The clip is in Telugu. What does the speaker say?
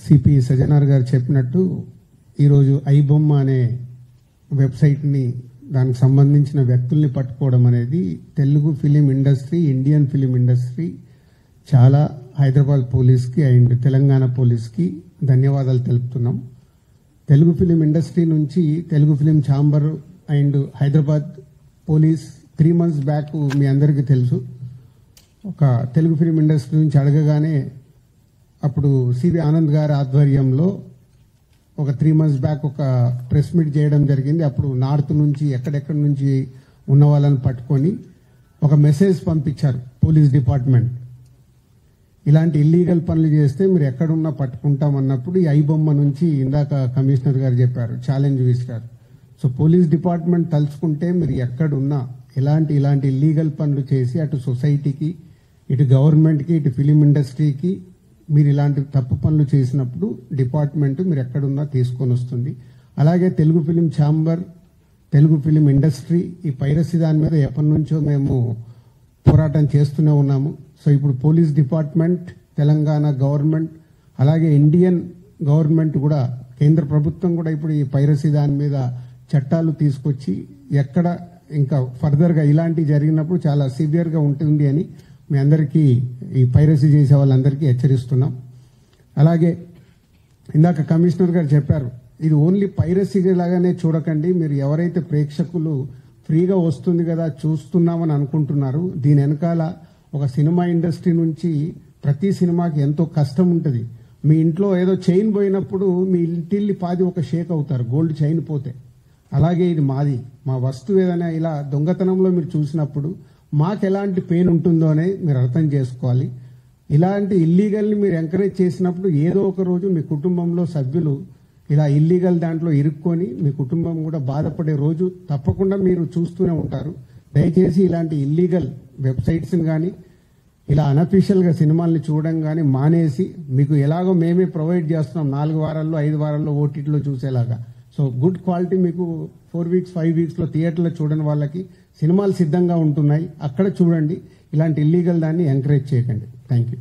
సిపి సజ్జనార్ గారు చెప్పినట్టు ఈరోజు ఐబొమ్మ అనే వెబ్సైట్ని దానికి సంబంధించిన వ్యక్తుల్ని పట్టుకోవడం అనేది Telugu film industry, Indian film industry చాలా హైదరాబాద్ పోలీస్కి అండ్ తెలంగాణ పోలీస్కి ధన్యవాదాలు తెలుపుతున్నాం. తెలుగు ఫిలిం ఇండస్ట్రీ నుంచి Telugu film chamber and Hyderabad police 3 months back మీ అందరికీ తెలుసు, ఒక తెలుగు ఫిలిం ఇండస్ట్రీ నుంచి అడగగానే అప్పుడు సివి ఆనంద్ గారి ఆధ్వర్యంలో ఒక 3 months బ్యాక్ ఒక ప్రెస్ మీట్ చేయడం జరిగింది. అప్పుడు నార్త్ నుంచి ఎక్కడెక్కడి నుంచి ఉన్న వాళ్ళని పట్టుకొని ఒక మెసేజ్ పంపించారు పోలీస్ డిపార్ట్మెంట్, ఇలాంటి ఇల్లీగల్ పనులు చేస్తే మీరు ఎక్కడున్నా పట్టుకుంటామన్నప్పుడు ఈ ఐబొమ్మ నుంచి ఇందాక కమిషనర్ గారు చెప్పారు, ఛాలెంజ్ విసిరారు. సో పోలీస్ డిపార్ట్మెంట్ తలుచుకుంటే మీరు ఎక్కడున్నా ఇలాంటి ఇల్లీగల్ పనులు చేసి అటు సొసైటీకి, ఇటు గవర్నమెంట్కి, ఇటు ఫిలిం ఇండస్ట్రీకి మీరు ఇలాంటి తప్పు పనులు చేసినప్పుడు డిపార్ట్మెంట్ మీరు ఎక్కడున్నా తీసుకొని వస్తుంది. అలాగే Telugu film chamber, Telugu film industry ఈ పైరసీ దాని మీద ఎప్పటి నుంచో మేము పోరాటం చేస్తూనే ఉన్నాము. సో ఇప్పుడు పోలీస్ డిపార్ట్మెంట్, తెలంగాణ గవర్నమెంట్, అలాగే ఇండియన్ గవర్నమెంట్ కూడా, కేంద్ర ప్రభుత్వం కూడా ఇప్పుడు ఈ పైరసీ దాని మీద చట్టాలు తీసుకొచ్చి ఎక్కడ ఇంకా ఫర్దర్గా ఇలాంటివి జరిగినప్పుడు చాలా సివియర్గా ఉంటుంది అని మీ అందరికీ, ఈ పైరసీ చేసే వాళ్ళందరికీ హెచ్చరిస్తున్నాం. అలాగే ఇందాక కమిషనర్ గారు చెప్పారు, ఇది ఓన్లీ పైరసీ లాగానే చూడకండి, మీరు ఎవరైతే ప్రేక్షకులు ఫ్రీగా వస్తుంది కదా చూస్తున్నామని అనుకుంటున్నారు, దీని వెనకాల ఒక సినిమా ఇండస్ట్రీ నుంచి ప్రతి సినిమాకి ఎంతో కష్టం ఉంటుంది. మీ ఇంట్లో ఏదో చైన్ పోయినప్పుడు మీ ఇంటిల్లి పాది ఒక షేక్ అవుతారు గోల్డ్ చైన్ పోతే, అలాగే ఇది మాది, మా వస్తువు ఏదైనా ఇలా దొంగతనంలో మీరు చూసినప్పుడు మాకు ఎలాంటి పెయిన్ ఉంటుందో అని మీరు అర్థం చేసుకోవాలి. ఇలాంటి ఇల్లీగల్ని మీరు ఎంకరేజ్ చేసినప్పుడు ఏదో ఒక రోజు మీ కుటుంబంలో సభ్యులు ఇలా ఇల్లీగల్ దాంట్లో ఇరుక్కొని మీ కుటుంబం కూడా బాధపడే రోజు తప్పకుండా మీరు చూస్తూనే ఉంటారు. దయచేసి ఇలాంటి ఇల్లీగల్ వెబ్సైట్స్ని కానీ ఇలా అనఫీషియల్గా సినిమాల్ని చూడడం కానీ మానేసి, మీకు ఎలాగో మేమే ప్రొవైడ్ చేస్తున్నాం 4 వారాల్లో 5 వారాల్లో ఓటీటీలో చూసేలాగా. సో గుడ్ క్వాలిటీ మీకు 4 weeks 5 weeksలో థియేటర్లో చూడని వాళ్ళకి సినిమాలు సిద్ధంగా ఉంటున్నాయి, అక్కడ చూడండి. ఇలాంటి ఇల్లీగల్ దాన్ని ఎంకరేజ్ చేయకండి. Thank you.